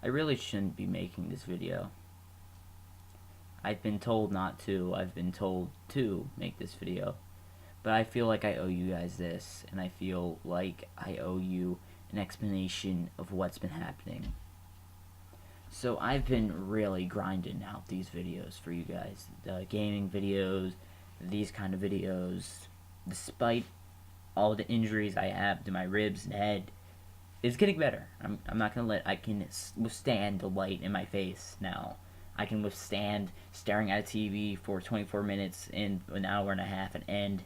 I really shouldn't be making this video. I've been told not to. I've been told to make this video. But I feel like I owe you guys this, and I feel like I owe you an explanation of what's been happening. So I've been really grinding out these videos for you guys. The gaming videos, these kind of videos. Despite all the injuries I have to my ribs and head, it's getting better. I'm not gonna I can withstand the light in my face now. I can withstand staring at a TV for 24 minutes in an hour and a half and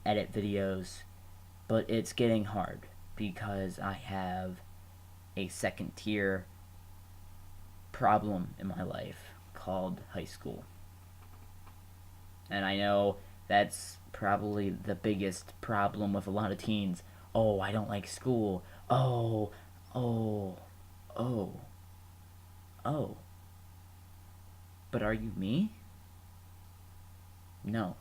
edit videos. But it's getting hard because I have a second tier problem in my life called high school. And I know that's probably the biggest problem with a lot of teens. Oh, I don't like school. Oh, oh, oh, oh. But are you me? No.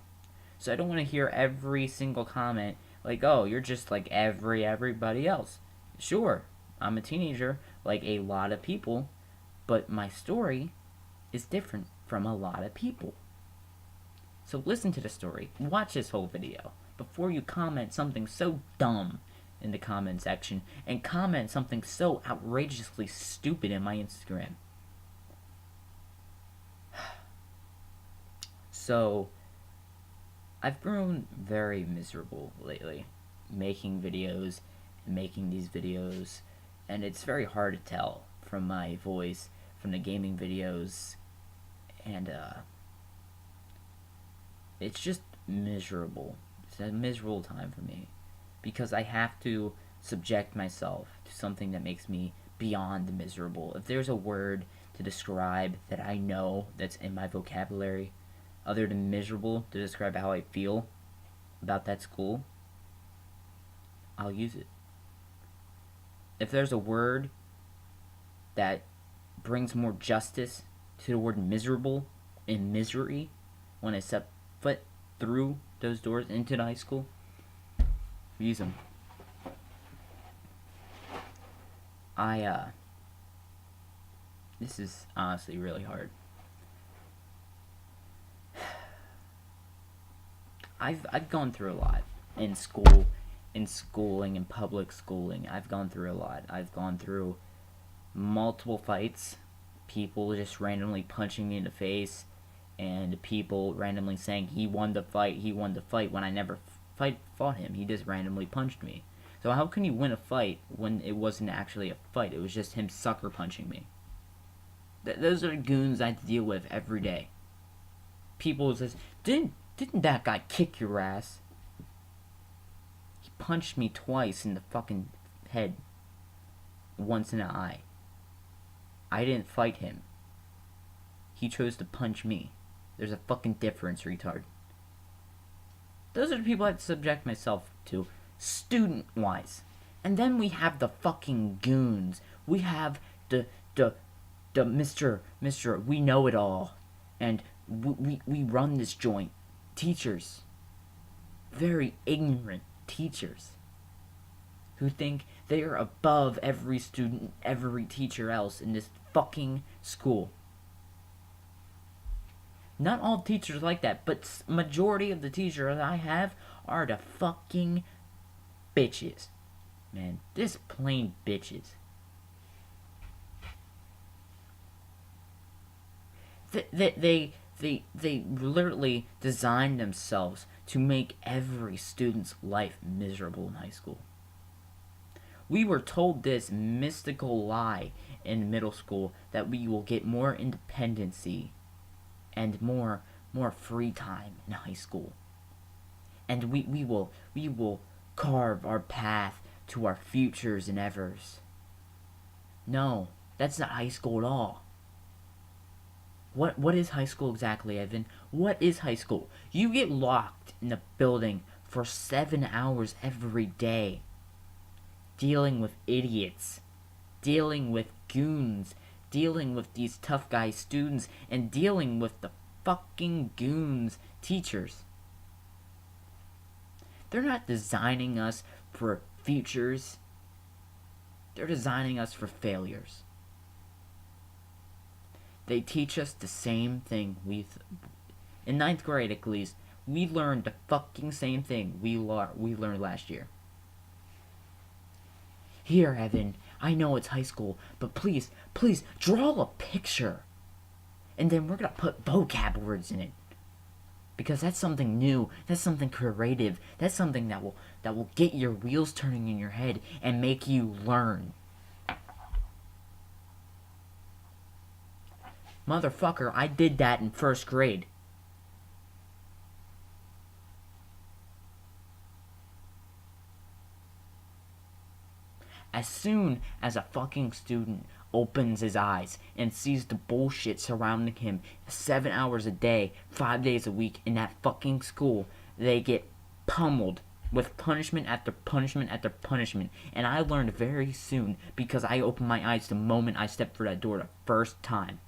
So I don't want to hear every single comment like, oh, you're just like everybody else. Sure, I'm a teenager like a lot of people, but my story is different from a lot of people. So listen to the story, watch this whole video before you comment something so dumb in the comment section and comment something so outrageously stupid in my Instagram. So, I've grown very miserable lately making videos and making these videos, and it's very hard to tell from my voice, from the gaming videos, and it's just miserable. It's a miserable time for me because I have to subject myself to something that makes me beyond miserable. If there's a word to describe that I know that's in my vocabulary other than miserable to describe how I feel about that school, I'll use it. If there's a word that brings more justice to the word miserable and misery when I set foot through those doors into the high school, use them. This is honestly really hard. I've gone through a lot in school, in schooling, in public schooling. I've gone through a lot. I've gone through multiple fights, people just randomly punching me in the face, and people randomly saying he won the fight when I never fought him. He just randomly punched me. So how can you win a fight when it wasn't actually a fight? It was just him sucker punching me. Those are the goons I have to deal with every day. People says, didn't that guy kick your ass? He punched me twice in the fucking head. Once in the eye. I didn't fight him. He chose to punch me. There's a fucking difference, retard. Those are the people I have to subject myself to, student-wise. And then we have the fucking goons. We have the Mr. We know it all. And we run this joint. Teachers. Very ignorant teachers. Who think they are above every student, every teacher else in this fucking school. Not all teachers like that, but majority of the teachers I have are the fucking bitches. Man, just plain bitches. They literally designed themselves to make every student's life miserable in high school. We were told this mystical lie in middle school that we will get more independency and more free time in high school. And we will carve our path to our futures and evers. No, that's not high school at all. What is high school exactly, Evan? What is high school? You get locked in a building for 7 hours every day, dealing with idiots, dealing with goons, dealing with these tough guy students, and dealing with the fucking goons teachers. They're not designing us for futures. They're designing us for failures. They teach us the same thing. In ninth grade at least, we learned the fucking same thing we learned last year. Here, Evan, I know it's high school, but please draw a picture. And then we're gonna put vocab words in it. Because that's something new, that's something creative, that's something that will get your wheels turning in your head and make you learn. Motherfucker, I did that in first grade. As soon as a fucking student opens his eyes and sees the bullshit surrounding him 7 hours a day, 5 days a week in that fucking school, they get pummeled with punishment after punishment after punishment. And I learned very soon because I opened my eyes the moment I stepped through that door the first time.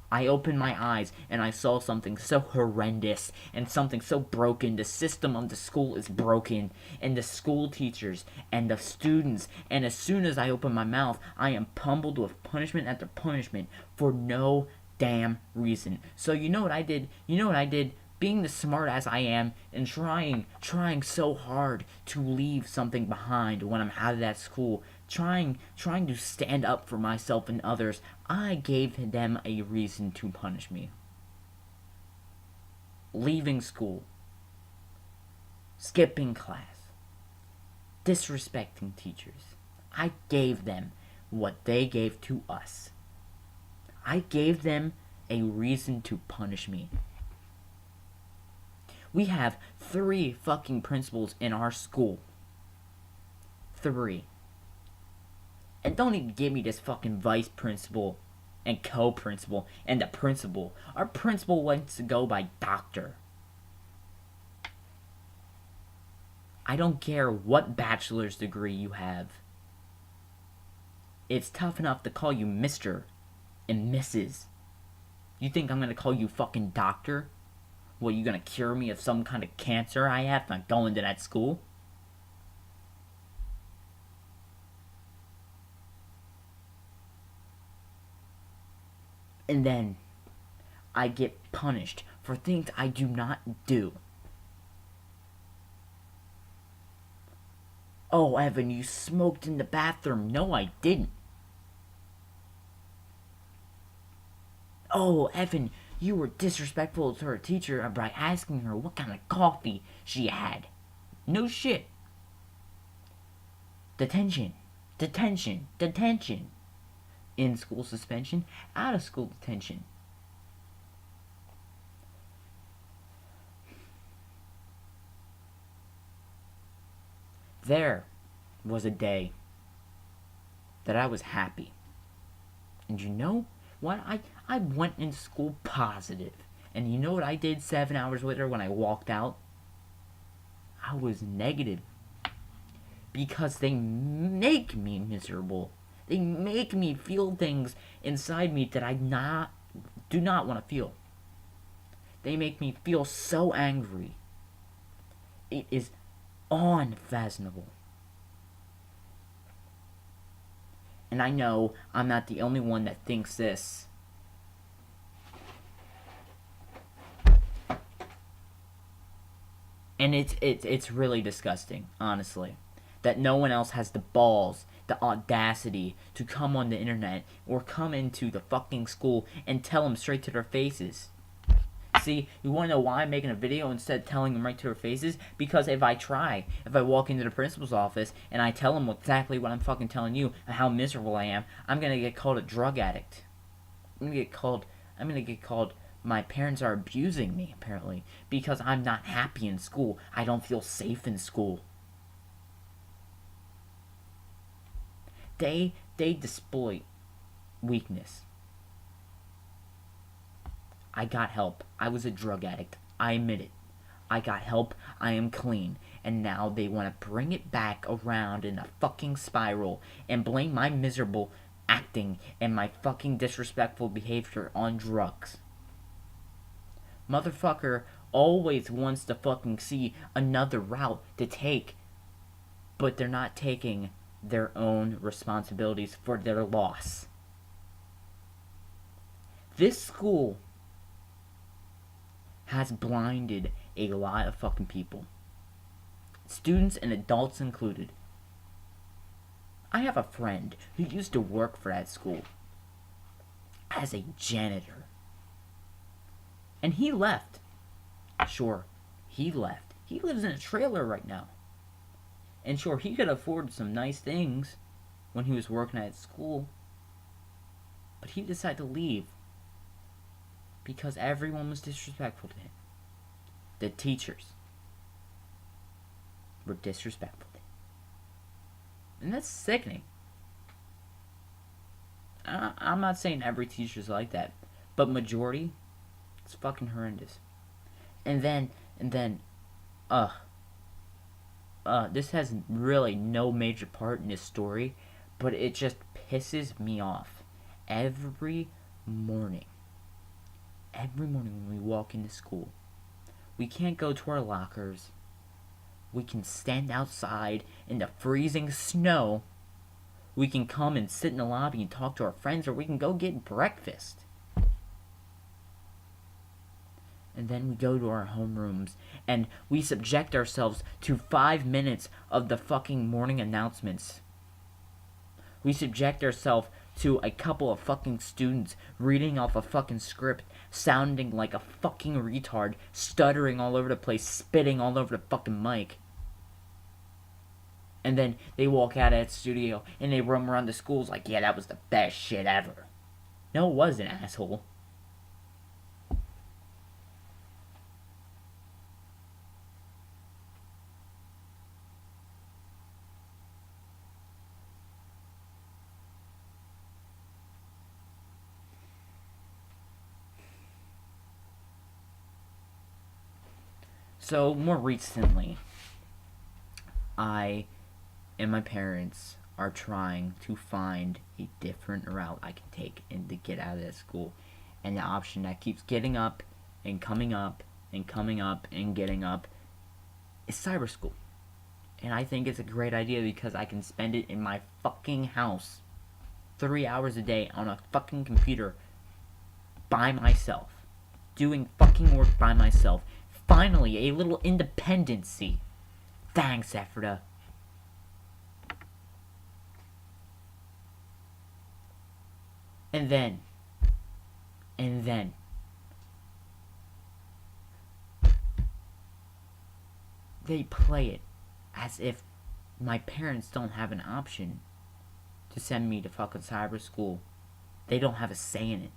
I opened my eyes and I saw something so horrendous and something so broken. The system of the school is broken, and the school teachers and the students. And as soon as I open my mouth, I am pummeled with punishment after punishment for no damn reason. So you know what I did? Being the smart as I am and trying so hard to leave something behind when I'm out of that school, trying to stand up for myself and others, I gave them a reason to punish me. Leaving school, skipping class, disrespecting teachers. I gave them what they gave to us. I gave them a reason to punish me. We have 3 fucking principals in our school. 3. And don't even give me this fucking vice principal and co-principal and the principal. Our principal wants to go by doctor. I don't care what bachelor's degree you have. It's tough enough to call you Mr. and Mrs. You think I'm gonna call you fucking doctor? What, you gonna cure me of some kind of cancer I have by going to that school? And then I get punished for things I do not do. Oh, Evan, you smoked in the bathroom. No, I didn't. Oh, Evan, you were disrespectful to her teacher by asking her what kind of coffee she had. No shit. Detention. In school suspension, out of school detention. There was a day that I was happy. And you know what? I went in school positive. And you know what I did 7 hours later when I walked out? I was negative. Because they make me miserable. They make me feel things inside me that I do not want to feel. They make me feel so angry. It is unfathomable. And I know I'm not the only one that thinks this. And it's really disgusting, honestly, that no one else has the balls, the audacity to come on the internet or come into the fucking school and tell them straight to their faces. See, you want to know why I'm making a video instead of telling them right to their faces? Because if I walk into the principal's office and I tell them exactly what I'm fucking telling you and how miserable I am, I'm gonna get called a drug addict. I'm gonna get called my parents are abusing me, apparently, because I'm not happy in school. I don't feel safe in school. They exploit weakness. I got help. I was a drug addict. I admit it. I got help. I am clean. And now they want to bring it back around in a fucking spiral and blame my miserable acting and my fucking disrespectful behavior on drugs. Motherfucker always wants to fucking see another route to take, but they're not taking their own responsibilities for their loss. This school has blinded a lot of fucking people. Students and adults included. I have a friend who used to work for that school as a janitor. And he left. Sure, he left. He lives in a trailer right now. And sure, he could afford some nice things when he was working at school. But he decided to leave because everyone was disrespectful to him. The teachers were disrespectful to him. And that's sickening. I'm not saying every teacher's like that, but majority, it's fucking horrendous. And then, this has really no major part in this story, but it just pisses me off. Every morning when we walk into school, we can't go to our lockers. We can stand outside in the freezing snow. We can come and sit in the lobby and talk to our friends, or we can go get breakfast. And then we go to our homerooms, and we subject ourselves to 5 minutes of the fucking morning announcements. We subject ourselves to a couple of fucking students reading off a fucking script, sounding like a fucking retard, stuttering all over the place, spitting all over the fucking mic. And then they walk out of that studio and they roam around the schools like, yeah, that was the best shit ever. No, it wasn't, asshole. So, more recently, I and my parents are trying to find a different route I can take and to get out of that school. And the option that keeps getting up and coming up and coming up and getting up is cyber school. And I think it's a great idea because I can spend it in my fucking house 3 hours a day on a fucking computer by myself, doing fucking work by myself. Finally, a little independency. Thanks, Ephrata. And then, they play it as if my parents don't have an option to send me to fucking cyber school. They don't have a say in it.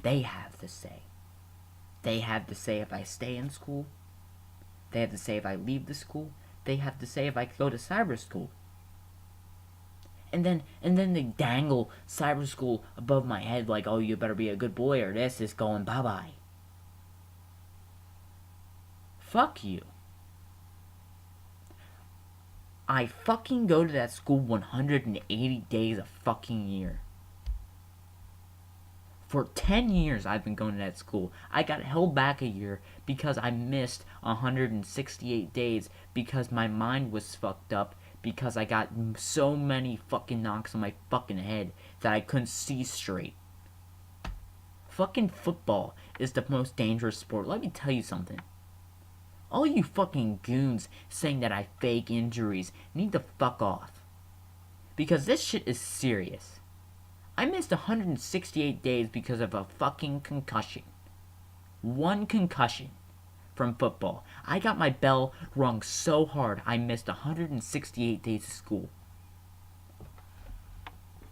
They have the say. They have the say if I stay in school. They have the say if I leave the school. They have the say if I go to cyber school. And then they dangle cyber school above my head like, oh, you better be a good boy or this is going bye-bye. Fuck you. I fucking go to that school 180 days a fucking year. For 10 years I've been going to that school. I got held back a year because I missed 168 days because my mind was fucked up because I got so many fucking knocks on my fucking head that I couldn't see straight. Fucking football is the most dangerous sport. Let me tell you something. All you fucking goons saying that I fake injuries need to fuck off. Because this shit is serious. I missed 168 days because of a fucking concussion. One concussion from football. I got my bell rung so hard I missed 168 days of school.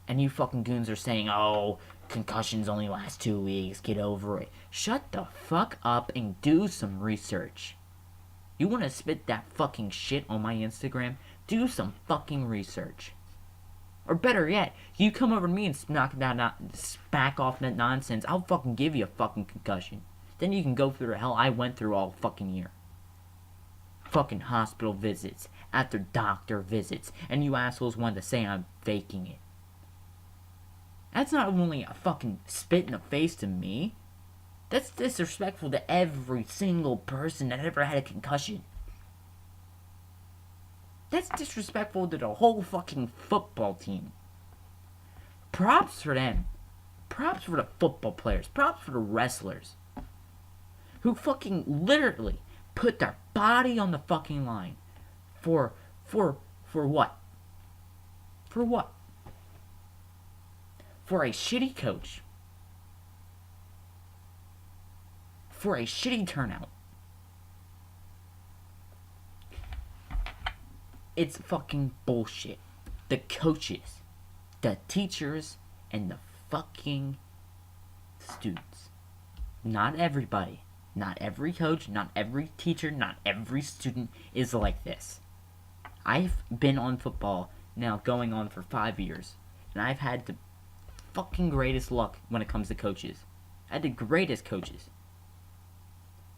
And you fucking goons are saying, oh, concussions only last 2 weeks, get over it. Shut the fuck up and do some research. You wanna spit that fucking shit on my Instagram? Do some fucking research. Or better yet, you come over to me and smack off that nonsense. I'll fucking give you a fucking concussion. Then you can go through the hell I went through all fucking year. Fucking hospital visits, after doctor visits, and you assholes want to say I'm faking it. That's not only a fucking spit in the face to me. That's disrespectful to every single person that ever had a concussion. That's disrespectful to the whole fucking football team. Props for them. Props for the football players. Props for the wrestlers. Who fucking literally put their body on the fucking line. For what? For what? For a shitty coach. For a shitty turnout. It's fucking bullshit. The coaches, the teachers, and the fucking students. Not everybody, not every coach, not every teacher, not every student is like this. I've been on football now going on for 5 years, and I've had the fucking greatest luck when it comes to coaches. I had the greatest coaches.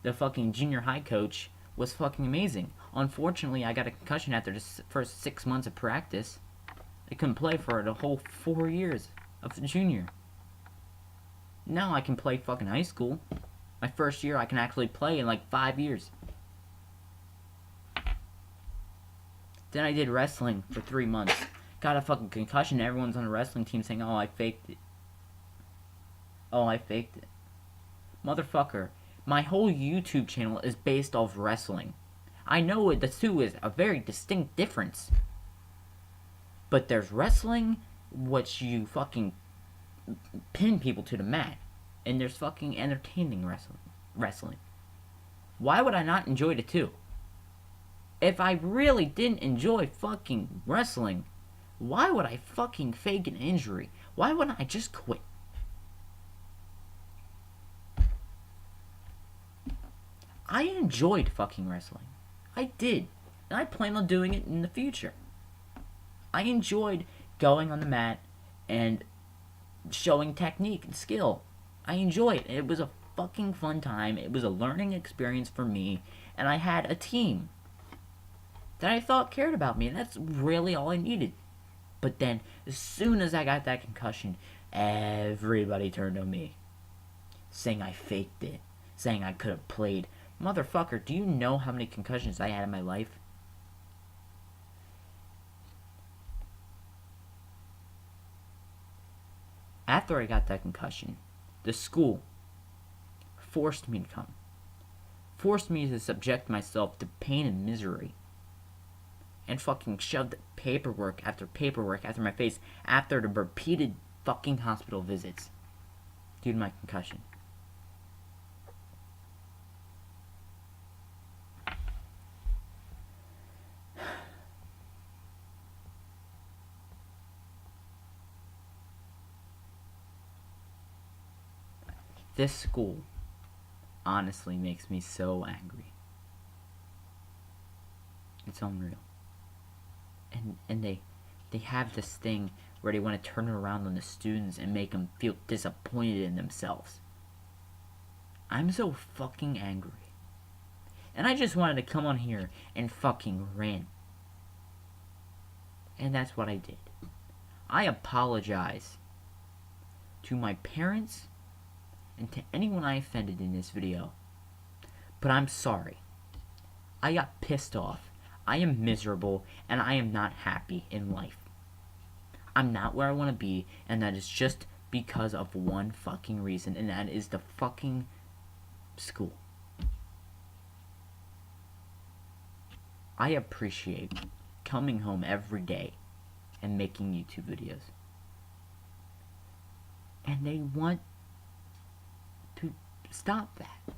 The fucking junior high coach was fucking amazing. Unfortunately, I got a concussion after the first 6 months of practice. I couldn't play for the whole 4 years of the junior. Now I can play fucking high school. My first year I can actually play in like 5 years. Then I did wrestling for 3 months. Got a fucking concussion. Everyone's on the wrestling team saying, oh, I faked it. Oh, I faked it. Motherfucker, my whole YouTube channel is based off wrestling. I know the two is a very distinct difference. But there's wrestling, which you fucking pin people to the mat. And there's fucking entertaining wrestling. Why would I not enjoy the two? If I really didn't enjoy fucking wrestling, why would I fucking fake an injury? Why wouldn't I just quit? I enjoyed fucking wrestling. I did. And I plan on doing it in the future. I enjoyed going on the mat and showing technique and skill. I enjoyed it. It was a fucking fun time. It was a learning experience for me. And I had a team that I thought cared about me. And that's really all I needed. But then, as soon as I got that concussion, everybody turned on me. Saying I faked it. Saying I could have played. Motherfucker, do you know how many concussions I had in my life? After I got that concussion, the school forced me to come. Forced me to subject myself to pain and misery. And fucking shoved paperwork after my face after the repeated fucking hospital visits due to my concussion. This school honestly makes me so angry. It's unreal. And they have this thing where they want to turn it around on the students and make them feel disappointed in themselves. I'm so fucking angry. And I just wanted to come on here and fucking rant. And that's what I did. I apologize to my parents and to anyone I offended in this video. But I'm sorry. I got pissed off. I am miserable, and I am not happy in life. I'm not where I want to be, and that is just because of one fucking reason, and that is the fucking school. I appreciate coming home every day and making YouTube videos. And they want to stop that.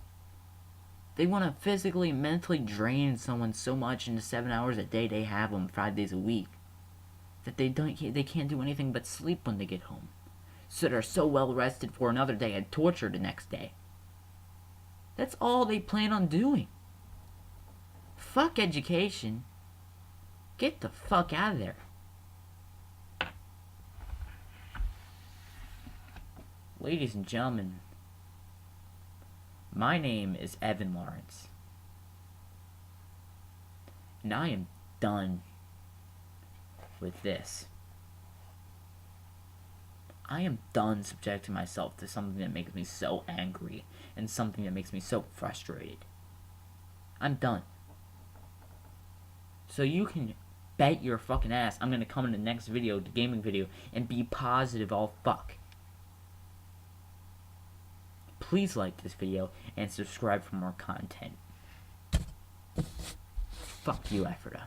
They want to physically, mentally drain someone so much in the 7 hours a day they have them 5 days a week that they can't do anything but sleep when they get home. So they're so well rested for another day and torture the next day. That's all they plan on doing. Fuck education. Get the fuck out of there. Ladies and gentlemen, my name is Evan Lawrence, and I am done with this. I am done subjecting myself to something that makes me so angry and something that makes me so frustrated. I'm done. So you can bet your fucking ass I'm gonna come in the next video, the gaming video, and be positive all fuck. please like this video and subscribe for more content. Fuck you, Ephrata.